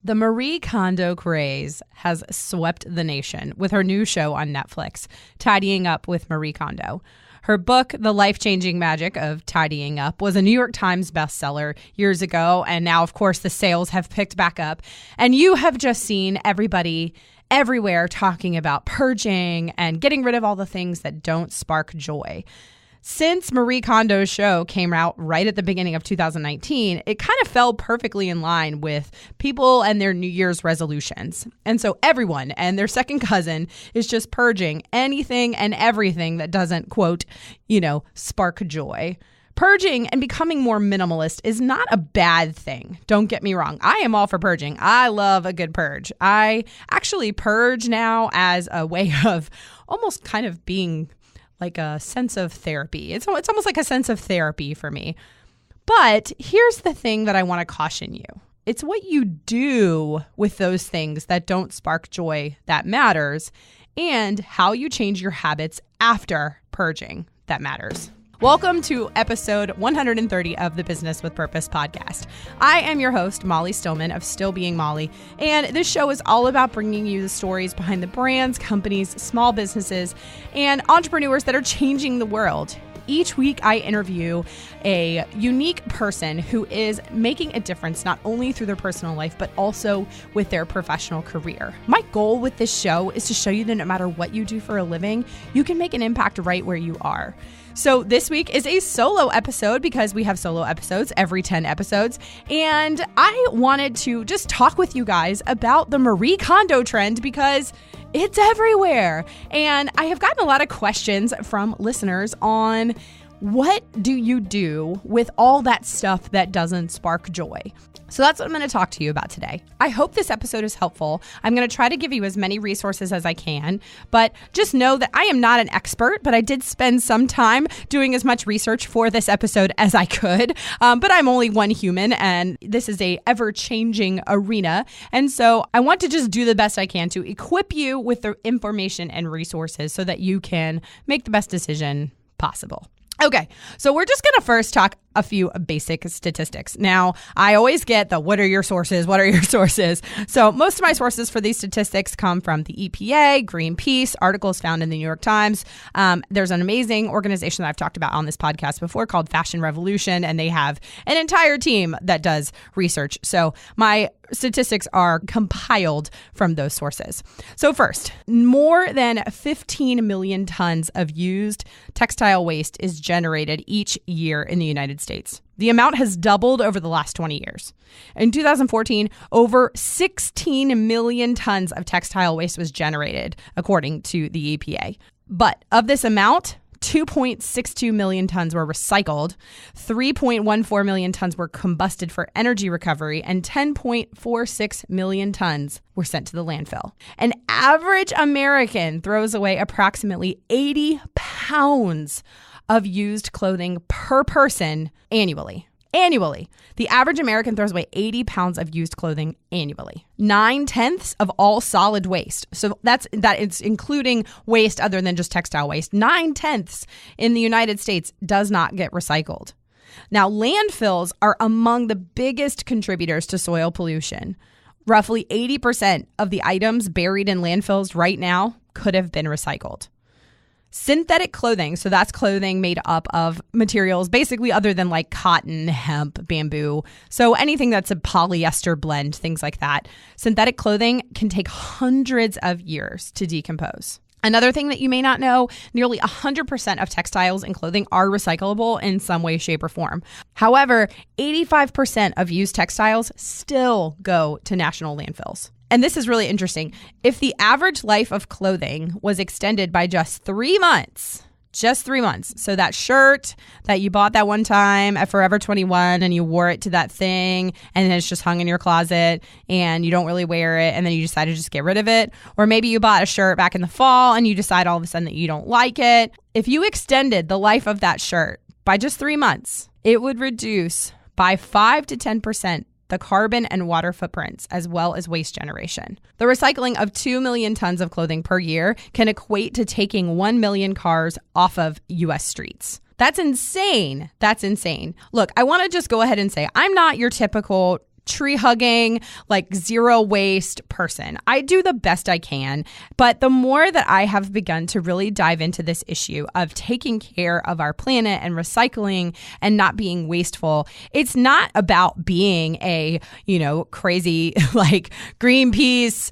The Marie Kondo craze has swept the nation with her new show on Netflix, Tidying Up with Marie Kondo. Her book, The Life-Changing Magic of Tidying Up, was a New York Times bestseller years ago, and now, of course, the sales have picked back up. And you have just seen everybody everywhere talking about purging and getting rid of all the things that don't spark joy. Since Marie Kondo's show came out right at the beginning of 2019, it kind of fell perfectly in line with people and their New Year's resolutions. And so everyone and their second cousin is just purging anything and everything that doesn't, quote, spark joy. Purging and becoming more minimalist is not a bad thing. Don't get me wrong. I am all for purging. I love a good purge. I actually purge now as a way of almost kind of being like a sense of therapy. It's almost like a sense of therapy for me. But here's the thing that I want to caution you. It's what you do with those things that don't spark joy that matters, and how you change your habits after purging that matters. Welcome to episode 130 of the Business with Purpose podcast. I am your host, Molly Stillman of Still Being Molly, and this show is all about bringing you the stories behind the brands, companies, small businesses, and entrepreneurs that are changing the world. Each week, I interview a unique person who is making a difference not only through their personal life, but also with their professional career. My goal with this show is to show you that no matter what you do for a living, you can make an impact right where you are. So this week is a solo episode because we have solo episodes every 10 episodes. And I wanted to just talk with you guys about the Marie Kondo trend because it's everywhere. And I have gotten a lot of questions from listeners on what do you do with all that stuff that doesn't spark joy? So that's what I'm going to talk to you about today. I hope this episode is helpful. I'm going to try to give you as many resources as I can, but just know that I am not an expert, but I did spend some time doing as much research for this episode as I could. But I'm only one human, and this is a ever-changing arena. And so I want to just do the best I can to equip you with the information and resources so that you can make the best decision possible. Okay, so we're just going to first talk a few basic statistics. Now, I always get the what are your sources? What are your sources? So most of my sources for these statistics come from the EPA, Greenpeace, articles found in the New York Times. There's an amazing organization that I've talked about on this podcast before called Fashion Revolution, and they have an entire team that does research. So my statistics are compiled from those sources. So first, more than 15 million tons of used textile waste is generated each year in the United States. The amount has doubled over the last 20 years. In 2014, over 16 million tons of textile waste was generated, according to the EPA. But of this amount, 2.62 million tons were recycled, 3.14 million tons were combusted for energy recovery, and 10.46 million tons were sent to the landfill. An average American throws away approximately 80 pounds of used clothing per person annually. The average American throws away 80 pounds of used clothing annually. 9/10 of all solid waste. So that it's including waste other than just textile waste. 9/10 in the United States does not get recycled. Now, landfills are among the biggest contributors to soil pollution. Roughly 80% of the items buried in landfills right now could have been recycled. Synthetic clothing, so that's clothing made up of materials basically other than like cotton, hemp, bamboo. So anything that's a polyester blend, things like that. Synthetic clothing can take hundreds of years to decompose. Another thing that you may not know, nearly 100% of textiles and clothing are recyclable in some way, shape, or form. However, 85% of used textiles still go to national landfills. And this is really interesting. If the average life of clothing was extended by just 3 months, so that shirt that you bought that one time at Forever 21 and you wore it to that thing and then it's just hung in your closet and you don't really wear it and then you decide to just get rid of it. Or maybe you bought a shirt back in the fall and you decide all of a sudden that you don't like it. If you extended the life of that shirt by just 3 months, it would reduce by 5 to 10% the carbon and water footprints, as well as waste generation. The recycling of 2 million tons of clothing per year can equate to taking 1 million cars off of U.S. streets. That's insane. Look, I want to just go ahead and say I'm not your typical tree hugging, like zero waste person. I do the best I can, but the more that I have begun to really dive into this issue of taking care of our planet and recycling and not being wasteful, it's not about being a, crazy like Greenpeace,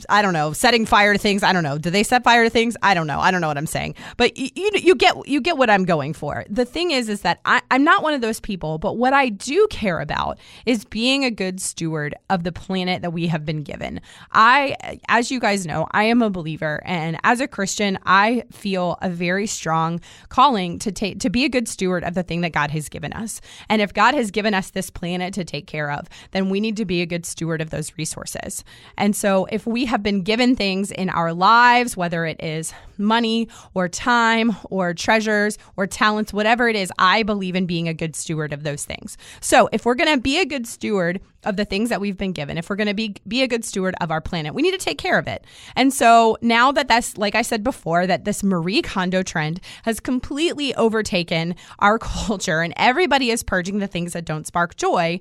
I don't know, setting fire to things. I don't know. Do they set fire to things? I don't know. I don't know what I'm saying. But you get what I'm going for. The thing is that I'm not one of those people, but what I do care about is being a good steward of the planet that we have been given. As you guys know, I am a believer, and as a Christian, I feel a very strong calling to be a good steward of the thing that God has given us. And if God has given us this planet to take care of, then we need to be a good steward of those resources. And so if we have been given things in our lives, whether it is money or time or treasures or talents, whatever it is, I believe in being a good steward of those things. So if we're going to be a good steward of the things that we've been given, if we're going to be a good steward of our planet, we need to take care of it. And so now that's, like I said before, that this Marie Kondo trend has completely overtaken our culture and everybody is purging the things that don't spark joy,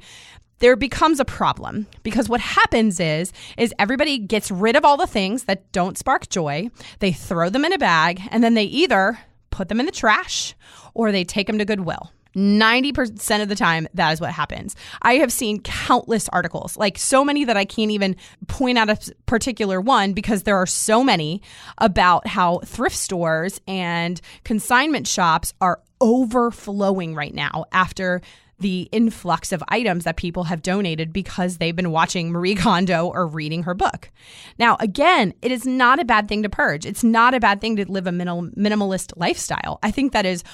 there becomes a problem, because what happens is everybody gets rid of all the things that don't spark joy. They throw them in a bag, and then they either put them in the trash or they take them to Goodwill. 90% of the time, that is what happens. I have seen countless articles, like so many that I can't even point out a particular one because there are so many, about how thrift stores and consignment shops are overflowing right now after the influx of items that people have donated because they've been watching Marie Kondo or reading her book. Now, again, it is not a bad thing to purge. It's not a bad thing to live a minimalist lifestyle. I think that is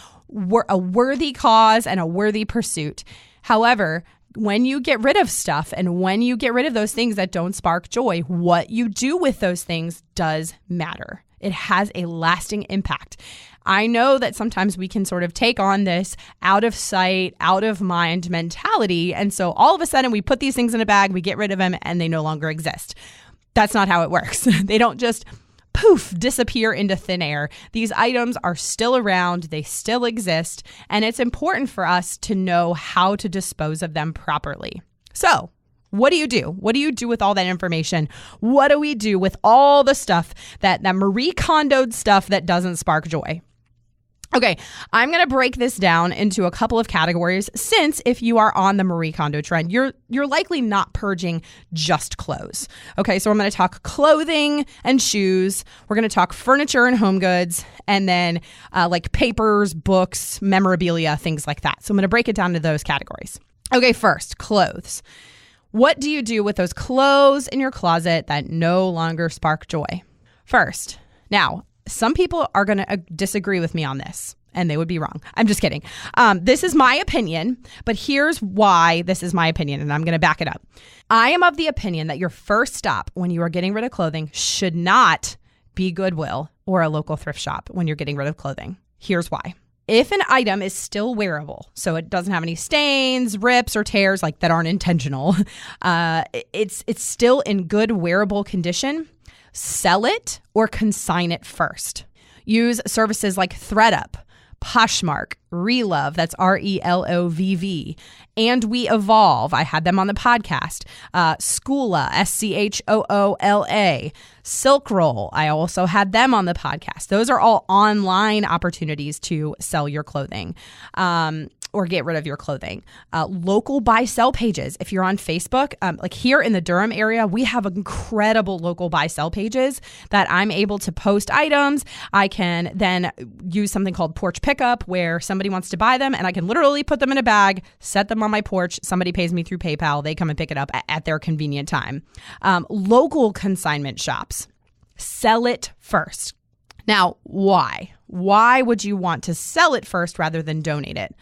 a worthy cause and a worthy pursuit. However, when you get rid of stuff and when you get rid of those things that don't spark joy, what you do with those things does matter. It has a lasting impact. I know that sometimes we can sort of take on this out of sight, out of mind mentality. And so all of a sudden we put these things in a bag, we get rid of them, and they no longer exist. That's not how it works. They don't just poof, disappear into thin air. These items are still around, they still exist, and it's important for us to know how to dispose of them properly. So, what do you do? What do you do with all that information? What do we do with all the stuff, that Marie-Kondo'd stuff that doesn't spark joy? Okay, I'm going to break this down into a couple of categories, since if you are on the Marie Kondo trend, you're likely not purging just clothes. Okay, so I'm going to talk clothing and shoes. We're going to talk furniture and home goods, and then like papers, books, memorabilia, things like that. So I'm going to break it down to those categories. Okay, first, clothes. What do you do with those clothes in your closet that no longer spark joy? First, now, some people are going to disagree with me on this, and they would be wrong. I'm just kidding. This is my opinion, but here's why this is my opinion, and I'm going to back it up. I am of the opinion that your first stop when you are getting rid of clothing should not be Goodwill or a local thrift shop when you're getting rid of clothing. Here's why. If an item is still wearable, so it doesn't have any stains, rips, or tears like that aren't intentional, it's still in good wearable condition, sell it or consign it first. Use services like ThreadUp, Poshmark, Relove, that's RELOVV, and We Evolve. I had them on the podcast. Schoola, SCHOOLA, Silk Roll. I also had them on the podcast. Those are all online opportunities to sell your clothing. Or get rid of your clothing. Local buy-sell pages. If you're on Facebook, like here in the Durham area, we have incredible local buy-sell pages that I'm able to post items. I can then use something called porch pickup, where somebody wants to buy them and I can literally put them in a bag, set them on my porch. Somebody pays me through PayPal. They come and pick it up at their convenient time. Local consignment shops. Sell it first. Now, why? Why would you want to sell it first rather than donate it?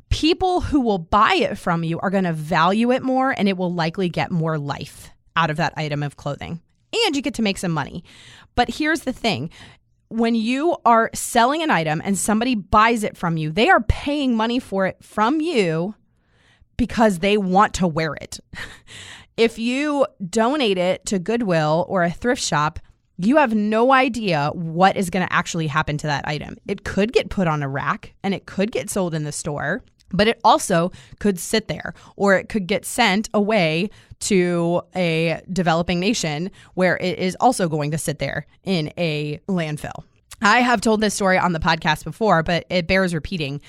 People who will buy it from you are going to value it more, and it will likely get more life out of that item of clothing. And you get to make some money. But here's the thing. When you are selling an item and somebody buys it from you, they are paying money for it from you because they want to wear it. If you donate it to Goodwill or a thrift shop, you have no idea what is going to actually happen to that item. It could get put on a rack and it could get sold in the store. But it also could sit there, or it could get sent away to a developing nation where it is also going to sit there in a landfill. I have told this story on the podcast before, but it bears repeating.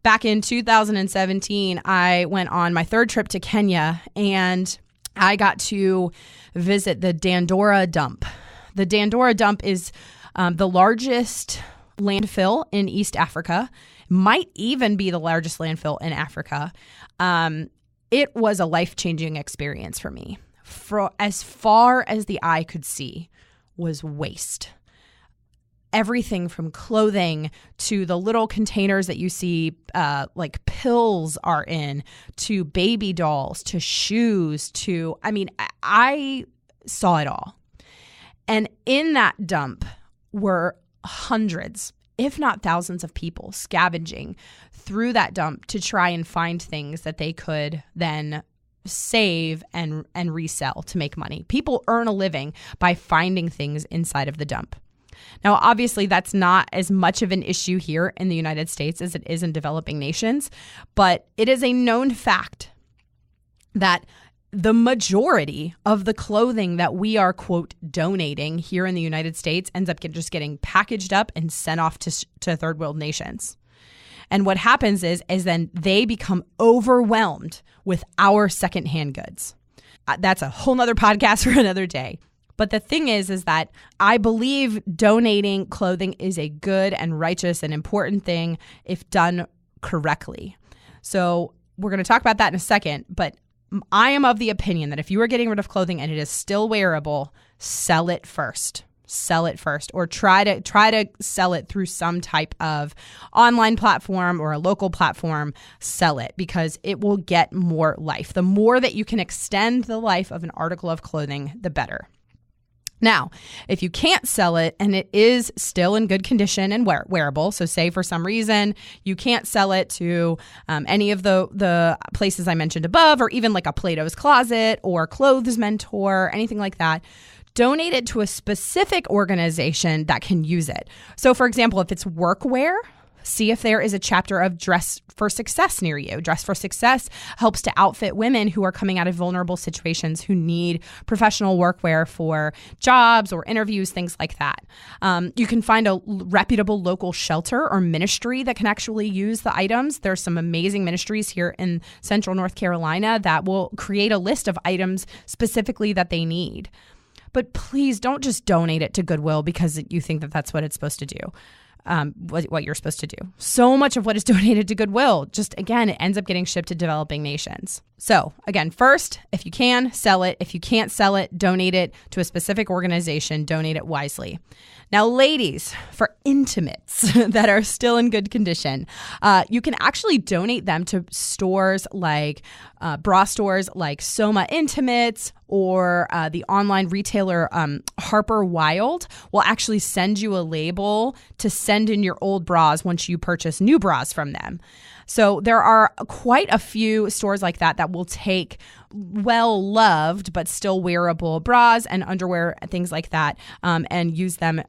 Back in 2017, I went on my third trip to Kenya, and I got to visit the Dandora dump. The Dandora dump is the largest landfill in East Africa, might even be the largest landfill in Africa. It was a life-changing experience for me. For as far as the eye could see was waste. Everything from clothing to the little containers that you see like pills are in, to baby dolls, to shoes, to, I saw it all. And in that dump were hundreds, if not thousands of people scavenging through that dump to try and find things that they could then save and resell to make money. People earn a living by finding things inside of the dump. Now, obviously, that's not as much of an issue here in the United States as it is in developing nations, but it is a known fact that the majority of the clothing that we are, quote, donating here in the United States ends up just getting packaged up and sent off to third world nations. And what happens is then they become overwhelmed with our secondhand goods. That's a whole nother podcast for another day. But the thing is that I believe donating clothing is a good and righteous and important thing if done correctly. So we're going to talk about that in a second, but I am of the opinion that if you are getting rid of clothing and it is still wearable, sell it first. Sell it first, or try to sell it through some type of online platform or a local platform. Sell it, because it will get more life. The more that you can extend the life of an article of clothing, the better. Now, if you can't sell it and it is still in good condition and wearable, so say for some reason you can't sell it to any of the places I mentioned above, or even like a Plato's Closet or Clothes Mentor, anything like that, donate it to a specific organization that can use it. So for example, if it's workwear, see if there is a chapter of Dress for Success near you. Dress for Success helps to outfit women who are coming out of vulnerable situations, who need professional workwear for jobs or interviews, things like that. You can find a reputable local shelter or ministry that can actually use the items. There's some amazing ministries here in Central North Carolina that will create a list of items specifically that they need. But please don't just donate it to Goodwill because you think that that's what it's supposed to do. What you're supposed to do. So much of what is donated to Goodwill, just again, it ends up getting shipped to developing nations. So again, first, if you can, sell it. If you can't sell it, donate it to a specific organization. Donate it wisely. Now, ladies, for intimates that are still in good condition, you can actually donate them to stores like bra stores like Soma Intimates, or the online retailer Harper Wild will actually send you a label to send in your old bras once you purchase new bras from them. So there are quite a few stores like that will take well-loved but still wearable bras and underwear, things like that, and use them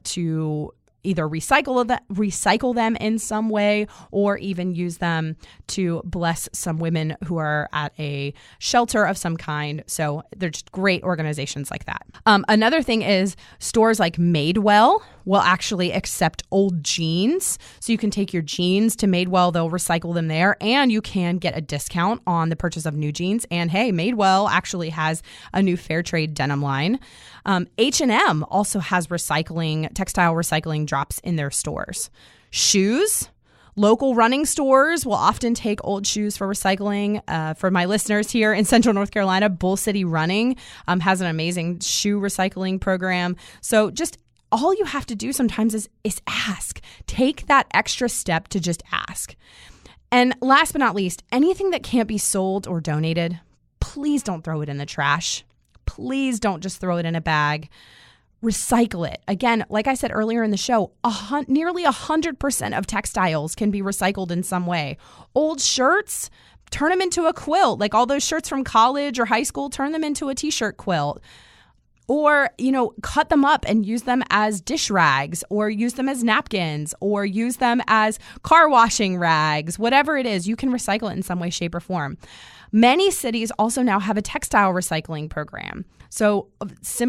to either recycle them in some way, or even use them to bless some women who are at a shelter of some kind. So they're just great organizations like that. Another thing is stores like Madewell will actually accept old jeans. So you can take your jeans to Madewell, they'll recycle them there, and you can get a discount on the purchase of new jeans. And hey, Madewell actually has a new fair trade denim line. H&M also has textile recycling drops in their stores. Shoes, local running stores will often take old shoes for recycling. For my listeners here in Central North Carolina, Bull City Running has an amazing shoe recycling program. So just all you have to do sometimes is ask. Take that extra step to just ask. And last but not least, anything that can't be sold or donated, please don't throw it in the trash. Please don't just throw it in a bag. Recycle it. Again, like I said earlier in the show, nearly 100% of textiles can be recycled in some way. Old shirts, turn them into a quilt. Like all those shirts from college or high school, turn them into a t-shirt quilt. Or, cut them up and use them as dish rags, or use them as napkins, or use them as car washing rags. Whatever it is, you can recycle it in some way, shape, or form. Many cities also now have a textile recycling program. So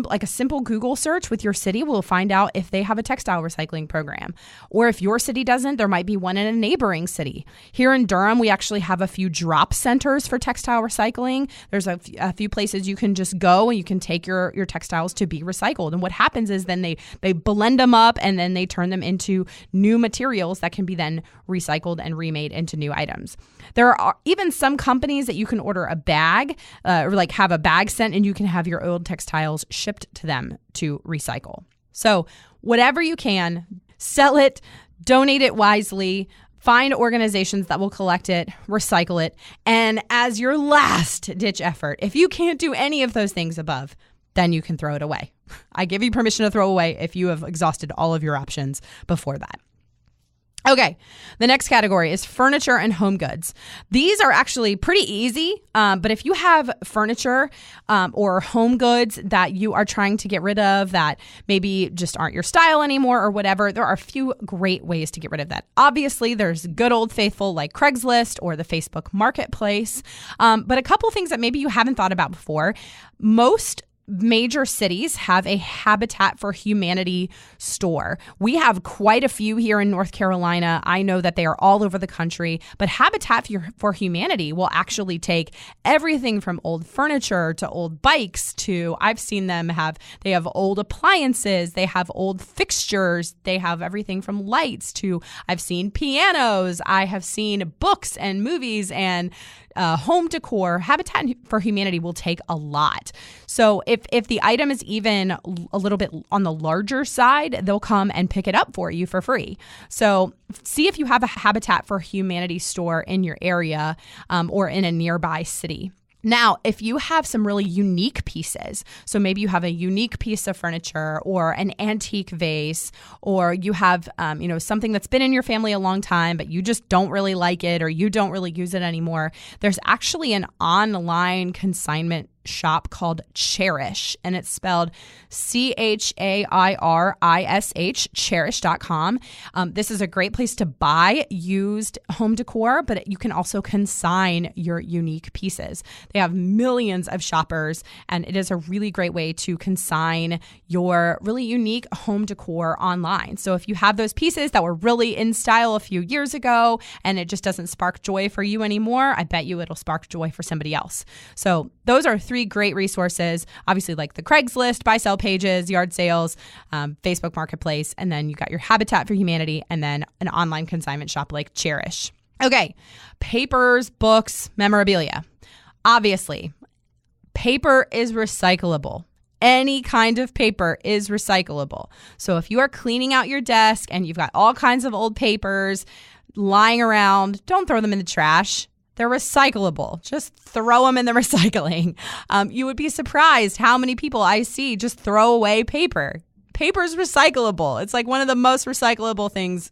like a simple Google search with your city will find out if they have a textile recycling program. Or if your city doesn't, there might be one in a neighboring city. Here in Durham, we actually have a few drop centers for textile recycling. There's a few places you can just go and you can take your textiles to be recycled. And what happens is then they blend them up and then they turn them into new materials that can be then recycled and remade into new items. There are even some companies that you can order a bag or like have a bag sent and you can have your old textiles shipped to them to recycle. So whatever you can, sell it, donate it wisely, find organizations that will collect it, recycle it, and as your last ditch effort, if you can't do any of those things above, then you can throw it away. I give you permission to throw away if you have exhausted all of your options before that. Okay, the next category is furniture and home goods. These are actually pretty easy, but if you have furniture or home goods that you are trying to get rid of that maybe just aren't your style anymore or whatever, there are a few great ways to get rid of that. Obviously, there's good old faithful like Craigslist or the Facebook Marketplace, but a couple things that maybe you haven't thought about before. Most major cities have a Habitat for Humanity store. We have quite a few here in North Carolina. I know that they are all over the country, but Habitat for Humanity will actually take everything from old furniture to old bikes to, I've seen them they have old appliances, they have old fixtures, they have everything from lights to, I've seen pianos, I have seen books and movies and home decor. Habitat for Humanity will take a lot. So if the item is even a little bit on the larger side, they'll come and pick it up for you for free. So see if you have a Habitat for Humanity store in your area or in a nearby city. Now, if you have some really unique pieces, so maybe you have a unique piece of furniture or an antique vase, or you have, something that's been in your family a long time, but you just don't really like it or you don't really use it anymore, there's actually an online consignment shop called Cherish, and it's spelled CHAIRISH, cherish.com. This is a great place to buy used home decor, but you can also consign your unique pieces. They have millions of shoppers, and it is a really great way to consign your really unique home decor online. So if you have those pieces that were really in style a few years ago and it just doesn't spark joy for you anymore, I bet you it'll spark joy for somebody else. So those are three great resources, obviously like the Craigslist, buy sell pages, yard sales, Facebook Marketplace, and then you got your Habitat for Humanity, and then an online consignment shop like Cherish. Okay, papers, books, memorabilia. Obviously, paper is recyclable. Any kind of paper is recyclable. So if you are cleaning out your desk and you've got all kinds of old papers lying around, don't throw them in the trash. They're recyclable. Just throw them in the recycling. You would be surprised how many people I see just throw away paper. Paper's recyclable. It's like one of the most recyclable things,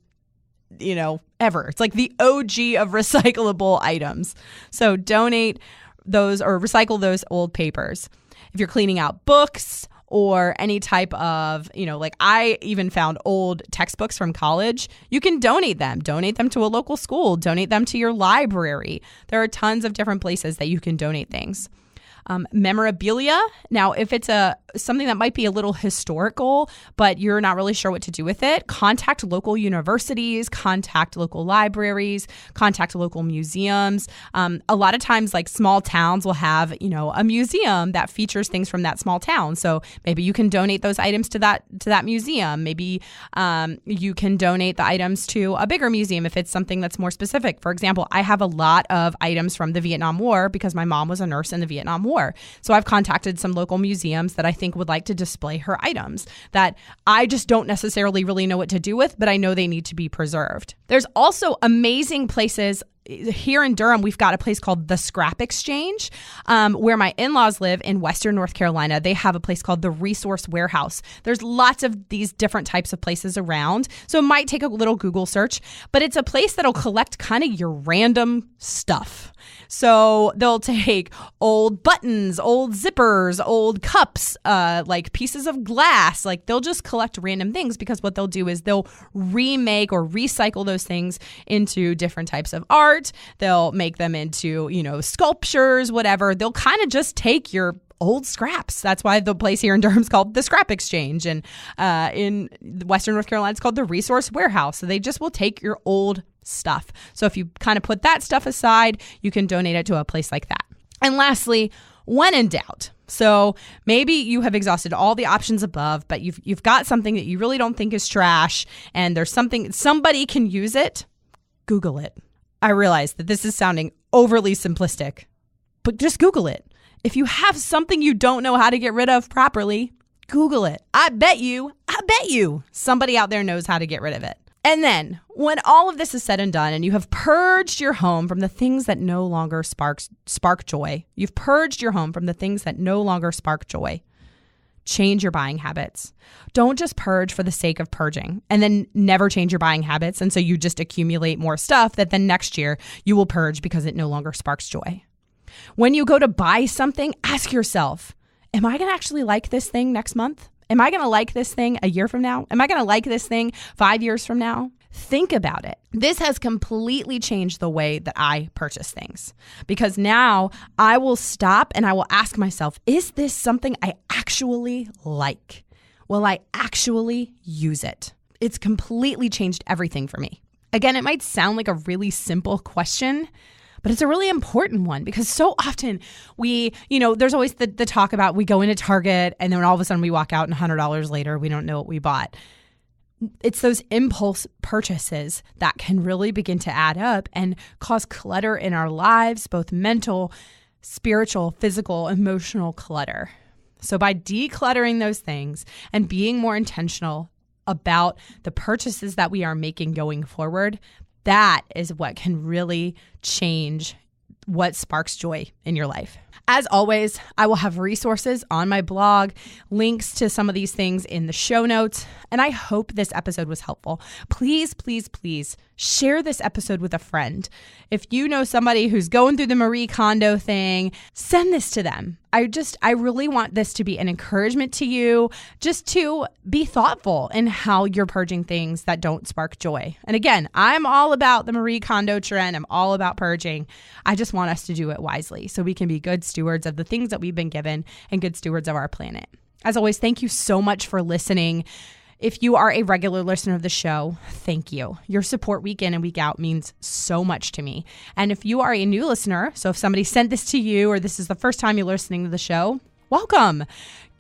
ever. It's like the OG of recyclable items. So donate those or recycle those old papers. If you're cleaning out books or any type of, like I even found old textbooks from college. You can donate them to a local school, donate them to your library. There are tons of different places that you can donate things. Memorabilia. Now, if it's something that might be a little historical, but you're not really sure what to do with it, contact local universities, contact local libraries, contact local museums. A lot of times, like small towns will have, a museum that features things from that small town. So maybe you can donate those items to that museum. Maybe you can donate the items to a bigger museum if it's something that's more specific. For example, I have a lot of items from the Vietnam War because my mom was a nurse in the Vietnam War. So I've contacted some local museums that I think would like to display her items that I just don't necessarily really know what to do with, but I know they need to be preserved. There's also amazing places here in Durham, we've got a place called the Scrap Exchange, where my in-laws live in Western North Carolina. They have a place called the Resource Warehouse. There's lots of these different types of places around. So it might take a little Google search, but it's a place that'll collect kind of your random stuff. So they'll take old buttons, old zippers, old cups, like pieces of glass. Like they'll just collect random things, because what they'll do is they'll remake or recycle those things into different types of art. They'll make them into, sculptures, whatever. They'll kind of just take your old scraps. That's why the place here in Durham is called the Scrap Exchange. And in Western North Carolina, it's called the Resource Warehouse. So they just will take your old stuff. So if you kind of put that stuff aside, you can donate it to a place like that. And lastly, when in doubt. So maybe you have exhausted all the options above, but you've got something that you really don't think is trash, and there's somebody can use it. Google it. I realize that this is sounding overly simplistic, but just Google it. If you have something you don't know how to get rid of properly, Google it. I bet you somebody out there knows how to get rid of it. And then when all of this is said and done and you have purged your home from the things that no longer spark joy, you've purged your home from the things that no longer spark joy, change your buying habits. Don't just purge for the sake of purging and then never change your buying habits. And so you just accumulate more stuff that then next year you will purge because it no longer sparks joy. When you go to buy something, ask yourself, am I going to actually like this thing next month? Am I going to like this thing a year from now? Am I going to like this thing 5 years from now? Think about it. This has completely changed the way that I purchase things, because now I will stop and I will ask myself, is this something I actually like? Will I actually use it? It's completely changed everything for me. Again, it might sound like a really simple question, but it's a really important one, because so often there's always the talk about we go into Target and then all of a sudden we walk out and $100 later, we don't know what we bought. It's those impulse purchases that can really begin to add up and cause clutter in our lives, both mental, spiritual, physical, emotional clutter. So by decluttering those things and being more intentional about the purchases that we are making going forward, that is what can really change what sparks joy in your life. As always, I will have resources on my blog, links to some of these things in the show notes, and I hope this episode was helpful. Please, please, please share this episode with a friend. If you know somebody who's going through the Marie Kondo thing, send this to them. I really want this to be an encouragement to you, just to be thoughtful in how you're purging things that don't spark joy. And again, I'm all about the Marie Kondo trend. I'm all about purging. I just want us to do it wisely so we can be good stewards of the things that we've been given and good stewards of our planet. As always, thank you so much for listening. If you are a regular listener of the show, thank you. Your support week in and week out means so much to me. And if you are a new listener, so if somebody sent this to you or this is the first time you're listening to the show, welcome.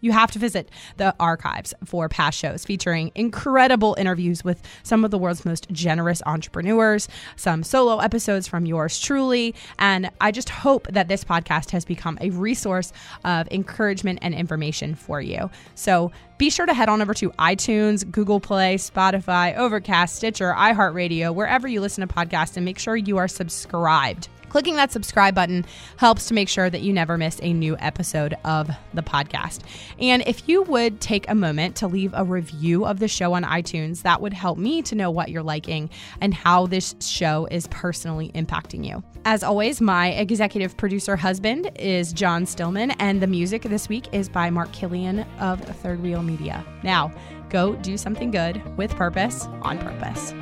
You have to visit the archives for past shows featuring incredible interviews with some of the world's most generous entrepreneurs, some solo episodes from yours truly. And I just hope that this podcast has become a resource of encouragement and information for you. So be sure to head on over to iTunes, Google Play, Spotify, Overcast, Stitcher, iHeartRadio, wherever you listen to podcasts, and make sure you are subscribed. Clicking that subscribe button helps to make sure that you never miss a new episode of the podcast. And if you would take a moment to leave a review of the show on iTunes, that would help me to know what you're liking and how this show is personally impacting you. As always, my executive producer husband is John Stillman, and the music this week is by Mark Killian of Third Wheel Media. Now, go do something good with purpose on purpose.